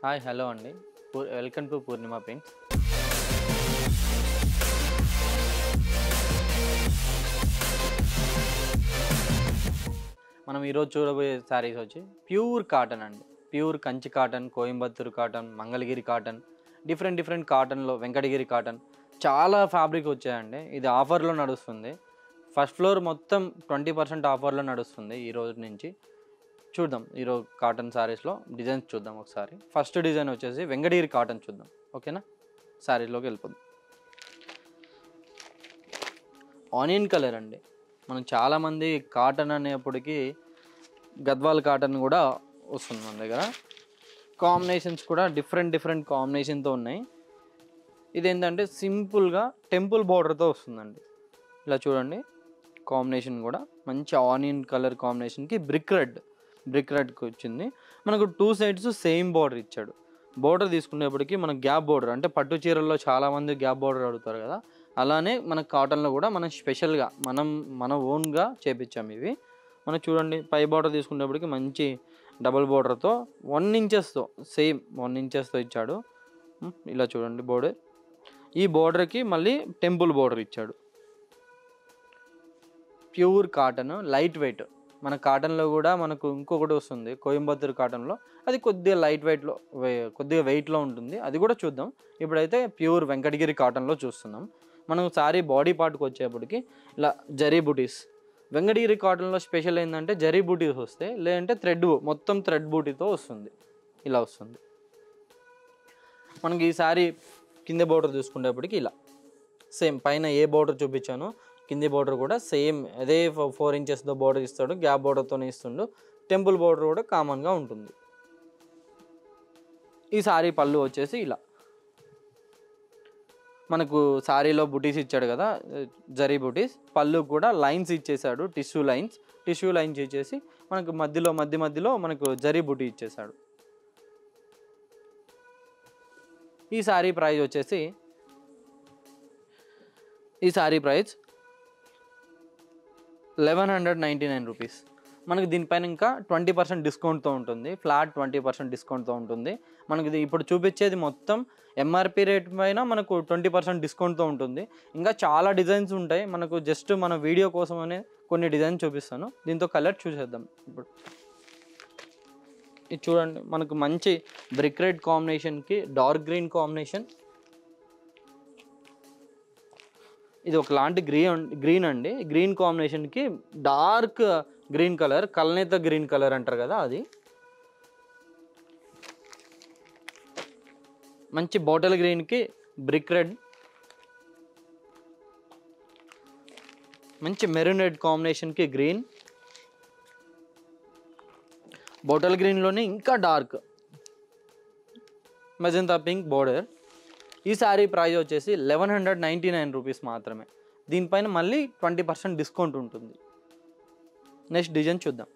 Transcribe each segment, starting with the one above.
Hi hello అండి. Welcome to Purnima paints. మనం ఈరోజు చూడబోయే శారీస్ వచ్చి ప్యూర్ కాటన్ అండి. Pure Kanchi cotton, Coimbatore cotton, Mangalagiri cotton, different కాటన్లో వెంకటగిరి కాటన్ చాలా ఫ్యాబ్రిక్ వచ్చాయండి. ఇది ఆఫర్లో నడుస్తుంది. ఫస్ట్ ఫ్లోర్ మొత్తం 20% ఆఫర్లో నడుస్తుంది ఈ రోజు నుంచి. చూద్దాం ఈరోజు కాటన్ శారీస్లో డిజైన్స్ చూద్దాం ఒకసారి. ఫస్ట్ డిజైన్ వచ్చేసి వెంకటగిరి కాటన్ చూద్దాం, ఓకేనా? శారీలోకి వెళ్ళిపోద్దాం. ఆనియన్ కలర్ అండి. మనం చాలామంది కాటన్ అనేప్పటికీ గద్వాల్ కాటన్ కూడా వస్తుంది మన దగ్గర. కాంబినేషన్స్ కూడా డిఫరెంట్ కాంబినేషన్తో ఉన్నాయి. ఇదేంటంటే సింపుల్గా టెంపుల్ బార్డర్తో వస్తుందండి. ఇలా చూడండి, కాంబినేషన్ కూడా మంచి ఆనియన్ కలర్ కాంబినేషన్కి బ్రిక్ రెడ్కి వచ్చింది. మనకు 2 సైడ్స్ సేమ్ బార్డర్ ఇచ్చాడు. బార్డర్ తీసుకునేప్పటికీ మనకు గ్యాప్ బార్డర్, అంటే పట్టు చీరల్లో చాలామంది గ్యాప్ బార్డర్ అడుగుతారు కదా, అలానే మన కాటన్లో కూడా మనం స్పెషల్గా మన ఓన్గా చేపించాము ఇవి. మనం చూడండి, పై బార్డర్ తీసుకునేప్పటికి మంచి డబుల్ బార్డర్తో 1 ఇంచెస్తో సేమ్ 1 ఇంచెస్తో ఇచ్చాడు. ఇలా చూడండి బార్డర్. ఈ బార్డర్కి మళ్ళీ టెంపుల్ బార్డర్ ఇచ్చాడు. Pure cotton, light weight. మన కాటన్లో కూడా మనకు ఇంకొకటి వస్తుంది కోయంబత్తూరు కాటన్లో, అది కొద్దిగా లైట్ వెయిట్లో కొద్దిగా వెయిట్లో ఉంటుంది, అది కూడా చూద్దాం. ఇప్పుడైతే ప్యూర్ వెంకటగిరి కాటన్లో చూస్తున్నాం. మనం సారీ బాడీ పార్ట్కి వచ్చేప్పటికి ఇలా జరీ బూటీస్. వెంకటగిరి కాటన్లో స్పెషల్ ఏంటంటే జరీ బూటీస్ వస్తాయి, లేదంటే మొత్తం థ్రెడ్ బూటీతో వస్తుంది. ఇలా వస్తుంది. మనకి ఈ సారీ కింద బోర్డర్ చూసుకునేప్పటికి ఇలా సేమ్ పైన ఏ బోర్డర్ చూపించానో కింది బోర్డర్ కూడా సేమ్ అదే 4 ఇంచెస్తో బోర్డర్ ఇస్తాడు, గ్యాప్ బోర్డర్తోనే ఇస్తుండు. టెంపుల్ బోర్డర్ కూడా కామన్గా ఉంటుంది. ఈ సారీ పళ్ళు వచ్చేసి ఇలా మనకు సారీలో బుటీస్ ఇచ్చాడు కదా, జరీ బుటీస్. పళ్ళు కూడా లైన్స్ ఇచ్చేసాడు, టిష్యూ లైన్స్ ఇచ్చేసి మనకు మధ్యలో మనకు జరీ బుటీ ఇచ్చేసాడు. ఈ సారీ ప్రైస్ వచ్చేసి 1199 రూపీస్. మనకి దీనిపైన ఇంకా 20% డిస్కౌంట్తో ఉంటుంది, ఫ్లాట్ 20% డిస్కౌంట్తో ఉంటుంది. మనకి ఇప్పుడు చూపించేది మొత్తం ఎంఆర్పి రేట్ పైన మనకు 20% డిస్కౌంట్తో ఉంటుంది. ఇంకా చాలా డిజైన్స్ ఉంటాయి. మనకు జస్ట్ మన వీడియో కోసమనే కొన్ని డిజైన్స్ చూపిస్తాను. దీంతో కలర్ చూసేద్దాం. ఇప్పుడు ఇది చూడండి, మనకు మంచి బ్రిక్ రెడ్ కాంబినేషన్కి డార్క్ గ్రీన్ కాంబినేషన్. ఇది ఒకలాంటి గ్రీన్ అండి. గ్రీన్ కాంబినేషన్కి డార్క్ గ్రీన్ కలర్, కల్నేత గ్రీన్ కలర్ అంటారు కదా, అది. మంచి బాటిల్ గ్రీన్కి బ్రిక్ రెడ్, మంచి మెరూన్ రెడ్ కాంబినేషన్కి గ్రీన్, బాటిల్ గ్రీన్లోనే ఇంకా డార్క్ మెజంతా పింక్ బోర్డర్. ఈ సారీ ప్రైస్ వచ్చేసి 1199 రూపీస్ మాత్రమే. దీనిపైన మళ్ళీ 20% డిస్కౌంట్ ఉంటుంది. నెక్స్ట్ డిజైన్ చూద్దాం.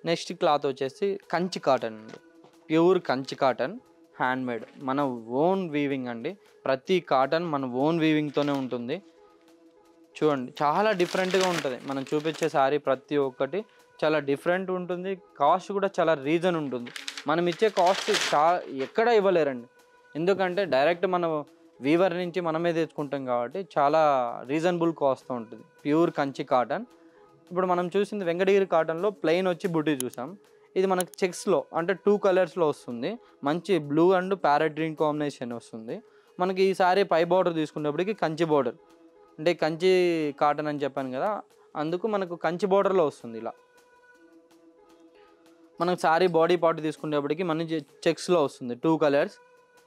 నెక్స్ట్ క్లాత్ వచ్చేసి కంచి కాటన్ అండి. ప్యూర్ కంచి కాటన్, హ్యాండ్మేడ్, మన ఓన్ వీవింగ్ అండి. ప్రతి కాటన్ మన ఓన్ వీవింగ్తోనే ఉంటుంది. చూడండి, చాలా డిఫరెంట్గా ఉంటుంది. మనం చూపించే సారీ ప్రతి ఒక్కటి చాలా డిఫరెంట్ ఉంటుంది. కాస్ట్ కూడా చాలా రీజన్ ఉంటుంది. మనం ఇచ్చే కాస్ట్ ఎక్కడ ఇవ్వలేరండి. ఎందుకంటే డైరెక్ట్ మనం వీవర్ నుంచి మనమే తెచ్చుకుంటాం కాబట్టి చాలా రీజనబుల్ కాస్ట్తో ఉంటుంది. Pure Kanchi cotton. ఇప్పుడు మనం చూసింది వెంకటగిరి కాటన్లో ప్లెయిన్ వచ్చి బుటీ చూసాం. ఇది మనకు చెక్స్లో అంటే 2 కలర్స్లో వస్తుంది. మంచి blue and parrot green combination వస్తుంది. మనకి ఈ సారీ పై బార్డర్ తీసుకునేప్పటికి కంచి బార్డర్, అంటే కంచి కాటన్ అని చెప్పాను కదా, అందుకు మనకు కంచి బార్డర్లో వస్తుంది. ఇలా మనకు సారీ బాడీ పార్ట్ తీసుకునేప్పటికి మంచి చెక్స్లో వస్తుంది. 2 కలర్స్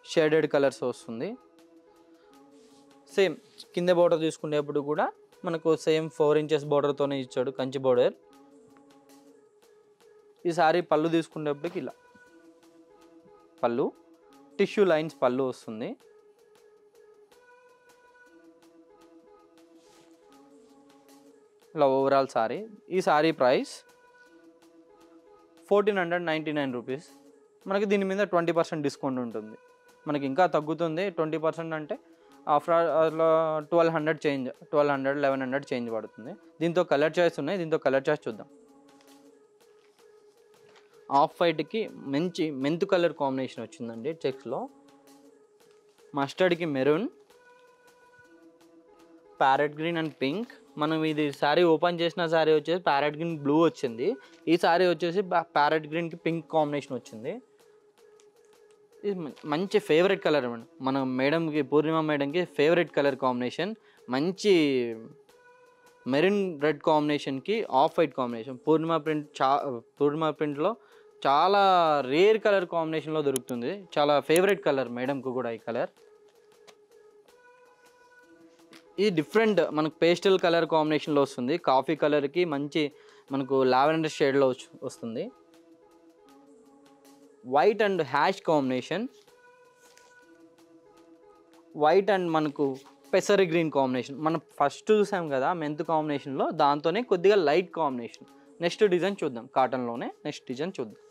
షేడెడ్ కలర్స్ వస్తుంది. సేమ్ కింద బార్డర్ తీసుకునేప్పుడు కూడా మనకు సేమ్ 4 ఇంచెస్ బార్డర్తోనే ఇచ్చాడు, కంచి బార్డర్. ఈ సారీ పళ్ళు తీసుకునేప్పటికి ఇలా పళ్ళు టిష్యూ లైన్స్ పళ్ళు వస్తుంది. ఇలా ఓవరాల్ సారీ. ఈ సారీ ప్రైస్ 1499 రూపీస్. మనకి దీని మీద 20% డిస్కౌంట్ ఉంటుంది. మనకి ఇంకా తగ్గుతుంది 20% అంటే ఆఫ్టర్ 1200 చేంజ్, 1100 చేంజ్ పడుతుంది. దీంతో కలర్ చాయిస్ ఉన్నాయి. దీంతో కలర్ చాయిస్ చూద్దాం. ఆఫ్ వైట్కి మంచి మెంతు కలర్ కాంబినేషన్ వచ్చిందండి చెక్స్లో. మస్టర్డ్కి maroon, parrot green and pink. మనం ఇది శారీ ఓపెన్ చేసిన శారీ వచ్చేసి ప్యారెట్ గ్రీన్ బ్లూ వచ్చింది. ఈ శారీ వచ్చేసి ప్యారెట్ గ్రీన్కి పింక్ కాంబినేషన్ వచ్చింది. ఇది మంచి ఫేవరెట్ కలర్ అండి మన మేడంకి, పూర్ణిమ మేడంకి ఫేవరెట్ కలర్ కాంబినేషన్. మంచి మెరూన్ రెడ్ కాంబినేషన్కి ఆఫ్ వైట్ కాంబినేషన్. పూర్ణిమ ప్రింట్లో చాలా రేర్ కలర్ కాంబినేషన్లో దొరుకుతుంది. చాలా ఫేవరెట్ కలర్ మేడంకు కూడా ఈ కలర్. ఇది డిఫరెంట్ మనకు పేస్టల్ కలర్ కాంబినేషన్లో వస్తుంది. కాఫీ కలర్కి మంచి మనకు లావెండర్ షేడ్లో వస్తుంది. White and hash combination, white and మనకు పెసరీ గ్రీన్ కాంబినేషన్. మనం ఫస్ట్ చూసాం కదా మెంతు కాంబినేషన్లో, దాంతోనే కొద్దిగా లైట్ కాంబినేషన్. నెక్స్ట్ డిజైన్ చూద్దాం కాటన్లోనే. నెక్స్ట్ డిజైన్ చూద్దాం.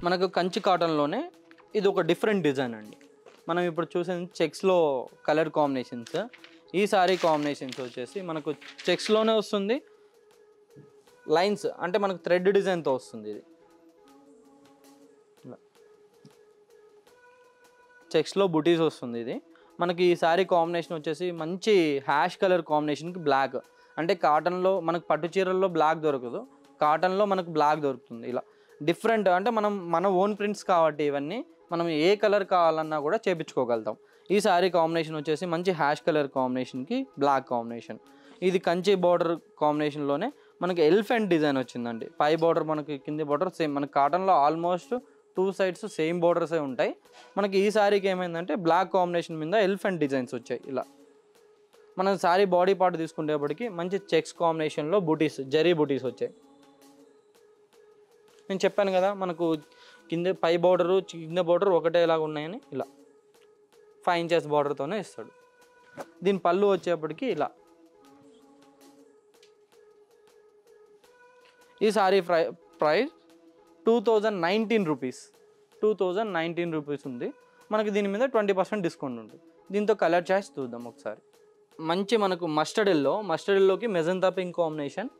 మనకు కంచి కాటన్లోనే ఇది ఒక డిఫరెంట్ డిజైన్ అండి. మనం ఇప్పుడు చూసిన చెక్స్లో కలర్ కాంబినేషన్స్. ఈ సారీ కాంబినేషన్స్ వచ్చేసి మనకు చెక్స్లోనే వస్తుంది. లైన్స్ అంటే మనకు థ్రెడ్ డిజైన్తో వస్తుంది. ఇది చెక్స్లో బుటీస్ వస్తుంది. ఇది మనకి ఈ సారీ కాంబినేషన్ వచ్చేసి మంచి హ్యాష్ కలర్ కాంబినేషన్కి బ్లాక్. అంటే కాటన్లో మనకు పట్టు చీరల్లో బ్లాక్ దొరకదు, కాటన్లో మనకు బ్లాక్ దొరుకుతుంది. ఇలా డిఫరెంట్ అంటే మన ఓన్ ప్రింట్స్ కాబట్టి ఇవన్నీ మనం ఏ కలర్ కావాలన్నా కూడా చేపించుకోగలుగుతాం. ఈ సారీ కాంబినేషన్ వచ్చేసి మంచి హ్యాష్ కలర్ కాంబినేషన్కి బ్లాక్ కాంబినేషన్. ఇది కంచి బార్డర్ కాంబినేషన్లోనే మనకి ఎలిఫెంట్ డిజైన్ వచ్చిందండి. పై బార్డర్ మనకి కింది బార్డర్ సేమ్. మనకి కాటన్లో ఆల్మోస్ట్ 2 సైడ్స్ సేమ్ బార్డర్సే ఉంటాయి. మనకి ఈ సారీకి ఏమైందంటే బ్లాక్ కాంబినేషన్ మీద ఎలిఫెంట్ డిజైన్స్ వచ్చాయి. ఇలా మనం సారీ బాడీ పార్ట్ తీసుకునేప్పటికి మంచి చెక్స్ కాంబినేషన్లో బూటీస్, జరీ బూటీస్ వచ్చాయి. నేను చెప్పాను కదా మనకు పై బార్డరు కింద బార్డర్ ఒకటేలాగా ఉన్నాయని. ఇలా 5 ఇంచెస్ బార్డర్తోనే ఇస్తాడు. దీని పళ్ళు వచ్చేప్పటికి ఇలా. ఈ సారీ ప్రైస్ 2019 రూపీస్. 2019 రూపీస్ ఉంది. మనకి దీని మీద 20% డిస్కౌంట్ ఉంటుంది. దీంతో కలర్ చాయిస్ చూద్దాం ఒకసారి. మంచి మనకు మస్టర్డ్ ఎల్లోకి మెజంతా పింక్ కాంబినేషన్.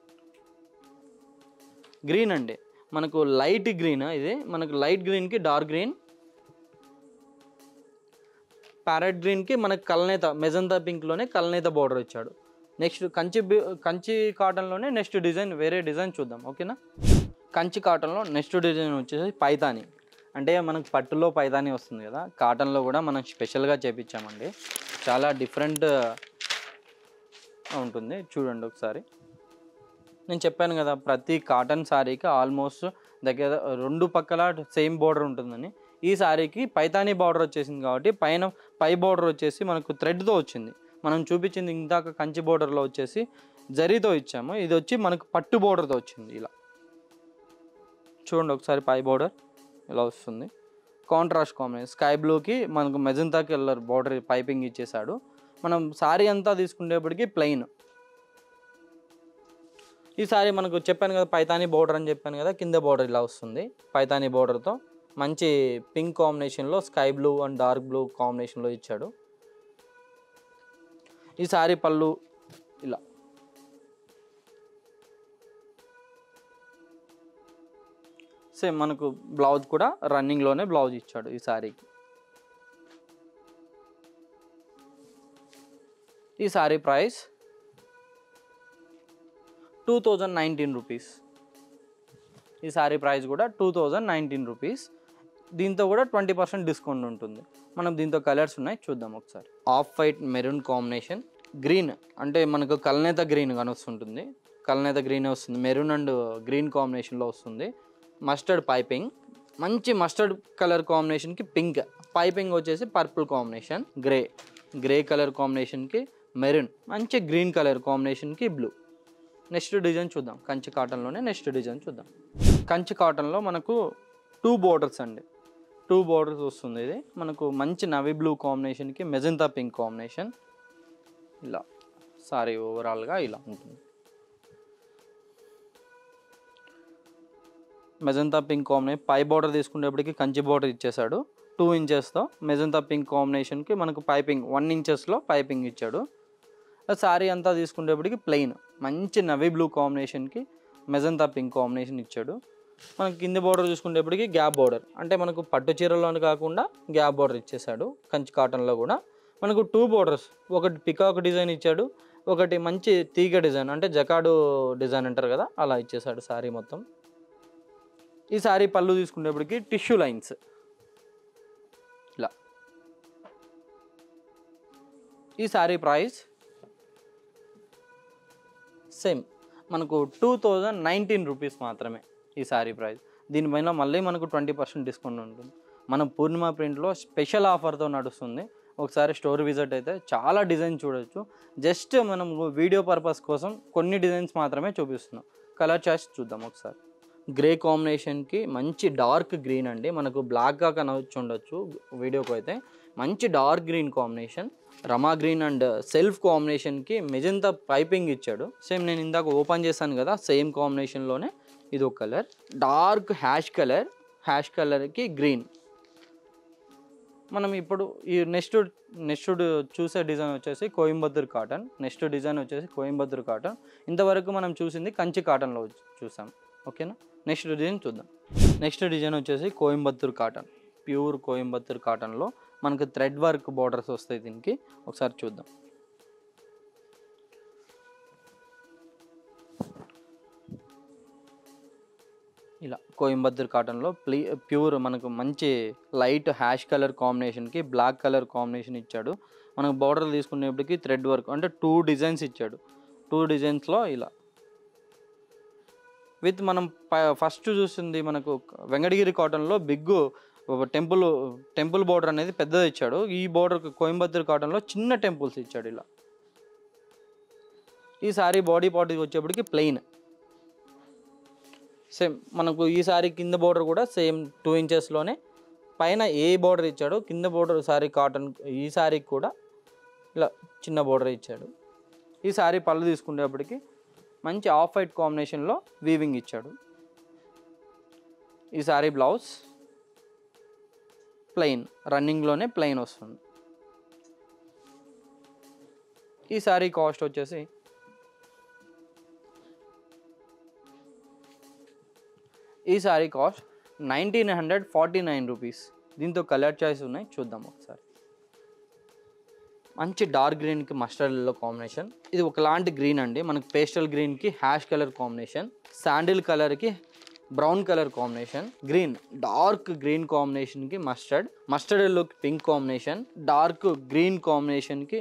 గ్రీన్ అండి మనకు లైట్ గ్రీన్. ఇది మనకు లైట్ గ్రీన్కి డార్క్ గ్రీన్. ప్యారెట్ గ్రీన్కి మనకు కల్నేత, మెజంతా పింక్లోనే కల్నేత బార్డర్ ఇచ్చాడు. నెక్స్ట్ కంచి కాటన్లోనే నెక్స్ట్ డిజైన్ వేరే డిజైన్ చూద్దాం. ఓకేనా. కంచి కాటన్లో నెక్స్ట్ డిజైన్ వచ్చేసి పైతాని. అంటే మనకు పట్టులో పైతాని వస్తుంది కదా, కాటన్లో కూడా మనం స్పెషల్గా చేపించామండి. చాలా డిఫరెంట్ ఉంటుంది. చూడండి ఒకసారి. నేను చెప్పాను కదా ప్రతి కాటన్ శారీకి ఆల్మోస్ట్ దగ్గర 2 పక్కల సేమ్ బార్డర్ ఉంటుందని. ఈ శారీకి పైతాని బార్డర్ వచ్చేసింది కాబట్టి పై బార్డర్ వచ్చేసి మనకు థ్రెడ్తో వచ్చింది. మనం చూపించింది ఇందాక కంచి బార్డర్లో వచ్చేసి జరీతో ఇచ్చాము. ఇది వచ్చి మనకు పట్టు బార్డర్తో వచ్చింది. ఇలా చూడండి ఒకసారి. పై బార్డర్ ఇలా వస్తుంది. కాంట్రాస్ట్ కాంబినేషన్ స్కై బ్లూకి మనకు మెజంతా కలర్ బార్డర్ పైపింగ్ ఇచ్చేసాడు. మనం శారీ అంతా తీసుకునేప్పటికీ ప్లెయిన్. ఈ సారీ మనకు చెప్పాను కదా పైతాని బార్డర్ అని చెప్పాను కదా, కింద బార్డర్ ఇలా వస్తుంది. పైతాని బార్డర్తో మంచి పింక్ కాంబినేషన్లో sky blue and dark blue కాంబినేషన్లో ఇచ్చాడు. ఈ సారీ పళ్ళు ఇలా. సేమ్ మనకు బ్లౌజ్ కూడా రన్నింగ్లోనే బ్లౌజ్ ఇచ్చాడు ఈ సారీకి. ఈ సారీ ప్రైస్ 2019 రూపీస్. ఈ సారీ ప్రైస్ కూడా 2019 రూపీస్. దీంతో కూడా 20% డిస్కౌంట్ ఉంటుంది. మనం దీంతో కలర్స్ ఉన్నాయి చూద్దాం ఒకసారి. Off white maroon combination, green అంటే మనకు కల్నేత గ్రీన్ కనొస్తుంటుంది. కల్నేత గ్రీన్ వస్తుంది. మెరూన్ అండ్ గ్రీన్ కాంబినేషన్లో వస్తుంది. మస్టర్డ్ పైపింగ్, మంచి మస్టర్డ్ కలర్ కాంబినేషన్కి పింక్ పైపింగ్ వచ్చేసి పర్పుల్ కాంబినేషన్. గ్రే కలర్ కాంబినేషన్కి మెరూన్, మంచి గ్రీన్ కలర్ కాంబినేషన్కి బ్లూ. నెక్స్ట్ డిజైన్ చూద్దాం. కంచి కాటన్లోనే నెక్స్ట్ డిజైన్ చూద్దాం. కంచి కాటన్లో మనకు 2 బోర్డర్స్ అండి. 2 బోర్డర్స్ వస్తుంది. ఇది మనకు మంచి నవీ బ్లూ కాంబినేషన్కి మెజంతా పింక్ కాంబినేషన్. ఇలా సారీ ఓవరాల్గా ఇలా ఉంటుంది. మెజంతా పింక్ కాంబినేషన్ పై బార్డర్ తీసుకునేప్పటికి కంచి బార్డర్ ఇచ్చేసాడు 2 ఇంచెస్తో. మెజంతా పింక్ కాంబినేషన్కి మనకు పైపింగ్ 1 ఇంచెస్లో పైపింగ్ ఇచ్చాడు. సారీ అంతా తీసుకునేప్పటికి ప్లెయిన్ మంచి నవీ బ్లూ కాంబినేషన్కి మెజంతా పింక్ కాంబినేషన్ ఇచ్చాడు. మనకి కింద బోర్డర్ చూసుకునేప్పటికి గ్యాప్ బోర్డర్, అంటే మనకు పట్టు చీరలోని కాకుండా గ్యాప్ బోర్డర్ ఇచ్చేసాడు. కంచి కాటన్లో కూడా మనకు 2 బోర్డర్స్, ఒకటి పికాక్ డిజైన్ ఇచ్చాడు, ఒకటి మంచి తీగ డిజైన్ అంటే జకాడు డిజైన్ అంటారు కదా అలా ఇచ్చేసాడు శారీ మొత్తం. ఈ శారీ పళ్ళు తీసుకునేప్పటికి టిష్యూ లైన్స్ ఇలా. ఈ శారీ ప్రైస్ సేమ్ మనకు 2019 రూపీస్ మాత్రమే ఈ శారీ ప్రైస్. దీనిపైన మళ్ళీ మనకు 20% డిస్కౌంట్ ఉంటుంది. మన పూర్ణిమ ప్రింట్లో స్పెషల్ ఆఫర్తో నడుస్తుంది. ఒకసారి స్టోర్ విజిట్ అయితే చాలా డిజైన్ చూడొచ్చు. జస్ట్ మనం వీడియో పర్పస్ కోసం కొన్ని డిజైన్స్ మాత్రమే చూపిస్తున్నాం. కలర్ చాయిస్ చూద్దాం ఒకసారి. గ్రే కాంబినేషన్కి మంచి డార్క్ గ్రీన్ అండి, మనకు బ్లాక్గా కనవచ్చు ఉండొచ్చు వీడియోకి అయితే. మంచి dark green combination, Rama green and self కాంబినేషన్కి మెజంతా పైపింగ్ ఇచ్చాడు. సేమ్ నేను ఇందాక ఓపెన్ చేశాను కదా సేమ్ కాంబినేషన్లోనే ఇది ఒక కలర్, డార్క్ హ్యాష్ కలర్కి గ్రీన్. మనం ఇప్పుడు ఈ నెక్స్ట్ చూసే డిజైన్ వచ్చేసి కోయంబత్తూర్ కాటన్. నెక్స్ట్ డిజైన్ వచ్చేసి కోయంబత్తూర్ కాటన్. ఇంతవరకు మనం చూసింది కంచి కాటన్లో చూసాం, ఓకేనా. నెక్స్ట్ డిజైన్ చూద్దాం. నెక్స్ట్ డిజైన్ వచ్చేసి కోయంబత్తూర్ కాటన్, ప్యూర్ కోయంబత్తూర్ కాటన్లో మనకు థ్రెడ్ వర్క్ బార్డర్స్ వస్తాయి దీనికి. ఒకసారి చూద్దాం. ఇలా కోయంబత్తూర్ కాటన్లో ప్యూర్ మనకు మంచి లైట్ హ్యాష్ కలర్ కాంబినేషన్కి బ్లాక్ కలర్ కాంబినేషన్ ఇచ్చాడు. మనకు బార్డర్ తీసుకునేప్పటికి థ్రెడ్ వర్క్ అంటే 2 డిజైన్స్ ఇచ్చాడు. 2 డిజైన్స్లో ఇలా విత్ మనం ఫస్ట్ చూస్తుంది మనకు వెంకటగిరి కాటన్లో బిగ్ టెంపుల్ బార్డర్ అనేది పెద్దది ఇచ్చాడు. ఈ బార్డర్ కోయంబత్తూర్ కాటన్లో చిన్న టెంపుల్స్ ఇచ్చాడు ఇలా. ఈ సారీ బాడీ పార్ట్ వచ్చేప్పటికి ప్లెయిన్. సేమ్ మనకు ఈ సారీ కింద బోర్డర్ కూడా సేమ్ 2 ఇంచెస్లోనే పైన ఏ బోర్డర్ ఇచ్చాడో కింద బోర్డర్ సారీ కాటన్ ఈ సారీకి కూడా ఇలా చిన్న బోర్డర్ ఇచ్చాడు. ఈ సారీ పళ్ళు తీసుకునేప్పటికి మంచి ఆఫ్ వైట్ కాంబినేషన్లో వీవింగ్ ఇచ్చాడు. ఈ సారీ బ్లౌజ్ ప్లెయిన్, రన్నింగ్లోనే ప్లెయిన్ వస్తుంది. ఈ సారీ కాస్ట్ వచ్చేసి ఈ సారీ కాస్ట్ 1949 రూపీస్. దీంతో కలర్ చాయిస్ ఉన్నాయి, చూద్దాం ఒకసారి. మంచి డార్క్ గ్రీన్కి మస్టర్డ్ ఎల్లో కాంబినేషన్. ఇది ఒకలాంటి గ్రీన్ అండి, మనకి పేస్టల్ గ్రీన్కి హ్యాష్ కలర్ కాంబినేషన్, శాండిల్ కలర్కి brown colour combination, green dark green కాంబినేషన్కి మస్టర్డ్ ఎల్లోకి పింక్ కాంబినేషన్, డార్క్ గ్రీన్ కాంబినేషన్కి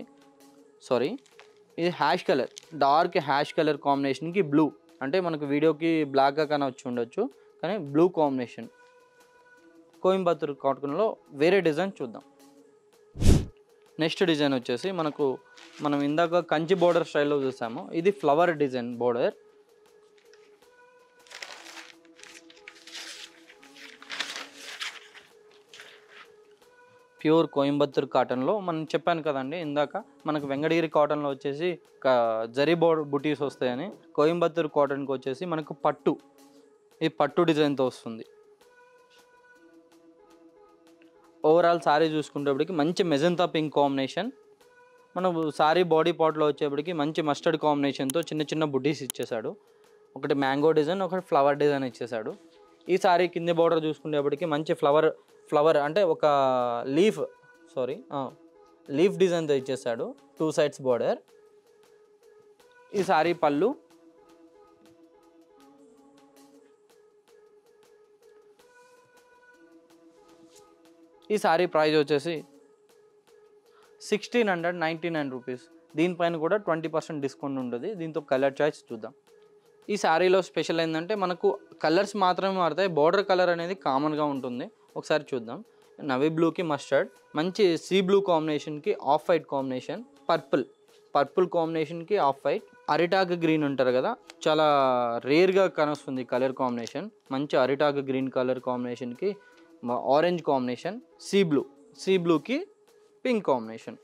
ఇది ash colour, dark ash colour కాంబినేషన్కి బ్లూ, అంటే మనకు వీడియోకి బ్లాక్గా కానీ వచ్చి ఉండొచ్చు కానీ బ్లూ కాంబినేషన్. కోయంబత్తూర్ కాటన్లో వేరే డిజైన్ చూద్దాం. నెక్స్ట్ డిజైన్ వచ్చేసి మనం ఇందాక కంచి బోర్డర్ స్టైల్లో చూసాము, ఇది flower design border. Pure Coimbatore కాటన్లో మనం చెప్పాను కదండి ఇందాక, మనకు వెంకటగిరి కాటన్లో వచ్చేసి జరీ బోర్డర్ బుటీస్ వస్తాయని, కోయంబత్తూర్ కాటన్కి వచ్చేసి మనకు ఈ పట్టు డిజైన్తో వస్తుంది. ఓవరాల్ సారీ చూసుకునేప్పటికి మంచి మెజంతా పింక్ కాంబినేషన్. మనం సారీ బాడీ పార్ట్లో వచ్చేప్పటికి మంచి మస్టర్డ్ కాంబినేషన్తో చిన్న చిన్న బుటీస్ ఇచ్చేసాడు. ఒకటి మ్యాంగో డిజైన్, ఒకటి ఫ్లవర్ డిజైన్ ఇచ్చేసాడు. ఈ సారీ కింద బార్డర్ చూసుకునేప్పటికి మంచి ఫ్లవర్ అంటే ఒక లీఫ్ డిజైన్తో ఇచ్చేసాడు, 2 సైడ్స్ బార్డర్. ఈ సారీ పళ్ళు, ఈ సారీ ప్రైస్ వచ్చేసి 1699 రూపీస్. దీనిపైన కూడా 20% డిస్కౌంట్ ఉంటుంది. దీంతో కలర్ చాయిస్ చూద్దాం. ఈ సారీలో స్పెషల్ ఏంటంటే మనకు కలర్స్ మాత్రమే మారుతాయి, బార్డర్ కలర్ అనేది కామన్గా ఉంటుంది. ఒకసారి చూద్దాం. నవీ బ్లూకి మస్టర్డ్, మంచి సీ బ్లూ కాంబినేషన్కి ఆఫ్ వైట్ కాంబినేషన్, పర్పుల్ కాంబినేషన్కి ఆఫ్ వైట్, అరిటాక్ గ్రీన్ ఉంటారు కదా, చాలా రేర్గా కనొస్తుంది కలర్ కాంబినేషన్. మంచి అరిటాక్ గ్రీన్ కలర్ కాంబినేషన్కి ఆరెంజ్ కాంబినేషన్, సీ బ్లూకి పింక్ కాంబినేషన్.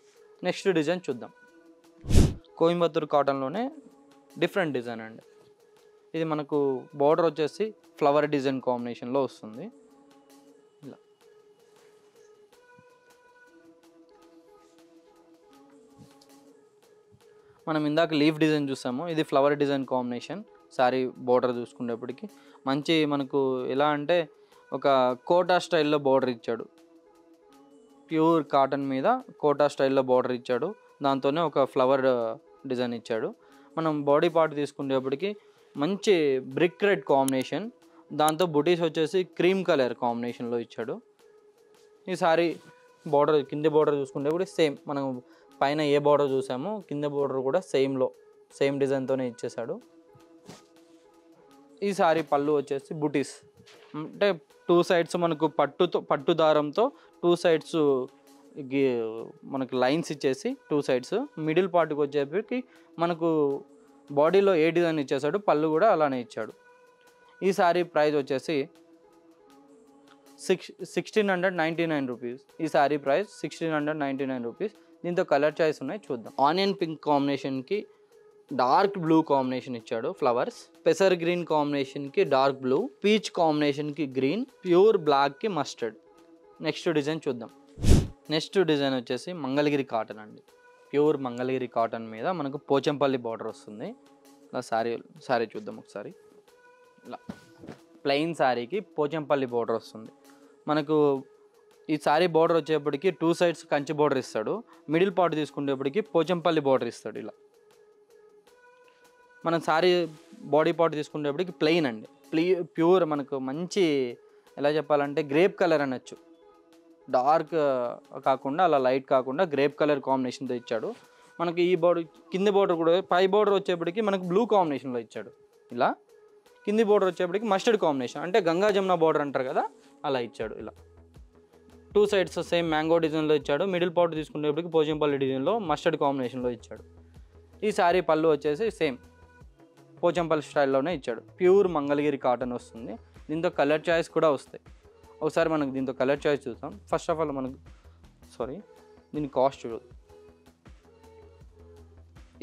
నెక్స్ట్ డిజైన్ చూద్దాం. కోయంబత్తూర్ కాటన్లోనే డిఫరెంట్ డిజైన్ అండి. ఇది మనకు బార్డర్ వచ్చేసి ఫ్లవర్ డిజైన్ కాంబినేషన్లో వస్తుంది ఇలా. మనం ఇందాక లీఫ్ డిజైన్ చూసాము, ఇది flower design combination. Sari border చూసుకునేప్పటికి మంచి మనకు ఎలా అంటే ఒక కోటా స్టైల్లో బోర్డర్ ఇచ్చాడు. ప్యూర్ కాటన్ మీద కోటా స్టైల్లో బోర్డర్ ఇచ్చాడు. దాంతోనే ఒక ఫ్లవర్ డిజైన్ ఇచ్చాడు. మనం బాడీ పార్ట్ తీసుకునేప్పటికి మంచి బ్రిక్ రెడ్ కాంబినేషన్, దాంతో బుటీస్ వచ్చేసి క్రీమ్ కలర్ కాంబినేషన్లో ఇచ్చాడు. ఈ సారీ బార్డర్ కింద బార్డర్ చూసుకునేప్పుడు సేమ్ మనం పైన ఏ బార్డర్ చూసామో కింద బార్డర్ కూడా సేమ్ డిజైన్తోనే ఇచ్చేసాడు. ఈ సారీ పళ్ళు వచ్చేసి బుటీస్ అంటే 2 సైడ్స్ మనకు పట్టు దారంతో 2 సైడ్స్ మనకు లైన్స్ ఇచ్చేసి 2 సైడ్స్ మిడిల్ పార్ట్కి వచ్చేప్పటికి మనకు బాడీలో ఏ డిజైన్ ఇచ్చేసాడు, పళ్ళు కూడా అలానే ఇచ్చాడు. ఈ సారీ ప్రైస్ వచ్చేసి 1699 రూపీస్. ఈ సారీ ప్రైస్ 1699 రూపీస్. దీంతో కలర్ చాయిస్ ఉన్నాయి, చూద్దాం. ఆనియన్ పింక్ కాంబినేషన్కి డార్క్ బ్లూ కాంబినేషన్ ఇచ్చాడు ఫ్లవర్స్, పెసర్ గ్రీన్ కాంబినేషన్కి డార్క్ బ్లూ, పీచ్ కాంబినేషన్కి గ్రీన్, ప్యూర్ బ్లాక్కి మస్టర్డ్. నెక్స్ట్ డిజైన్ చూద్దాం. నెక్స్ట్ డిజైన్ వచ్చేసి మంగళగిరి కాటన్ అండి. ప్యూర్ మంగళగిరి కాటన్ మీద మనకు పోచంపల్లి బార్డర్ వస్తుంది. ఇలా శారీ చూద్దాం ఒకసారి. ఇలా ప్లెయిన్ శారీకి పోచంపల్లి బార్డర్ వస్తుంది. మనకు ఈ శారీ బార్డర్ వచ్చేప్పటికి 2 సైడ్స్ కంచి బార్డర్ ఇస్తాడు. మిడిల్ పార్ట్ తీసుకునేప్పటికి పోచంపల్లి బార్డర్ ఇస్తాడు. ఇలా మనం శారీ బాడీ పార్ట్ తీసుకునేప్పటికి ప్లెయిన్ అండి. ప్యూర్ మనకు మంచి ఎలా చెప్పాలంటే గ్రేప్ కలర్ అనొచ్చు. డార్క్ కాకుండా అలా లైట్ కాకుండా గ్రేప్ కలర్ కాంబినేషన్తో ఇచ్చాడు. మనకి ఈ బార్డర్ కింది బార్డర్ కూడా పై బార్డర్ వచ్చేప్పటికి మనకు బ్లూ కాంబినేషన్లో ఇచ్చాడు. ఇలా కింది బార్డర్ వచ్చేప్పటికి మస్టర్డ్ కాంబినేషన్ అంటే గంగా జమున బార్డర్ అంటారు కదా, అలా ఇచ్చాడు. ఇలా 2 సైడ్స్ సేమ్ మ్యాంగో డిజైన్లో ఇచ్చాడు. మిడిల్ పార్ట్ తీసుకునేప్పటికి పోచంపల్లి డిజైన్లో మస్టర్డ్ కాంబినేషన్లో ఇచ్చాడు. ఈ శారీ పళ్ళు వచ్చేసి సేమ్ పోచంపల్లి స్టైల్లోనే ఇచ్చాడు. ప్యూర్ మంగళగిరి కాటన్ వస్తుంది. దీంతో కలర్ చాయిస్ కూడా వస్తాయి. ఒకసారి మనకు దీంతో కలర్ చాయిస్ చూద్దాం. ఫస్ట్ ఆఫ్ ఆల్ మనకు దీని కాస్ట్ చూడదు.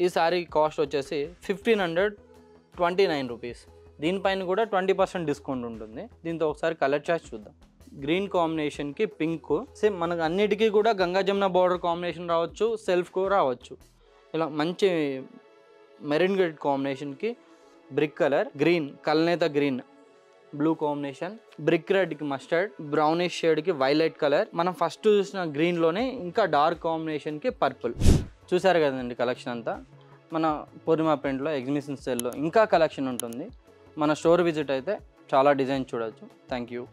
ఈ శారీ కాస్ట్ వచ్చేసి 1529 రూపీస్. దీనిపైన కూడా 20% డిస్కౌంట్ ఉంటుంది. దీంతో ఒకసారి కలర్ చాయిస్ చూద్దాం. గ్రీన్ కాంబినేషన్కి పింక్, సేమ్ మనకు అన్నిటికీ కూడా గంగా జమున బార్డర్ కాంబినేషన్ రావచ్చు, సెల్ఫ్ కూడా రావచ్చు. ఇలా మంచి మెరూన్ రెడ్ కాంబినేషన్కి బ్రిక్ కలర్, గ్రీన్ కల్నేత గ్రీన్, బ్లూ కాంబినేషన్, బ్రిక్ రెడ్కి మస్టర్డ్, బ్రౌనిష్ షేడ్కి వైలెట్ కలర్, మనం ఫస్ట్ చూసిన గ్రీన్లోనే ఇంకా డార్క్ కాంబినేషన్కి పర్పుల్. చూసారు కదండి కలెక్షన్ అంతా. మన పూర్ణిమ ప్రింట్లో ఎగ్జిబిషన్ సేల్లో ఇంకా కలెక్షన్ ఉంటుంది. మన స్టోర్ విజిట్ అయితే చాలా డిజైన్ చూడవచ్చు. Thank you.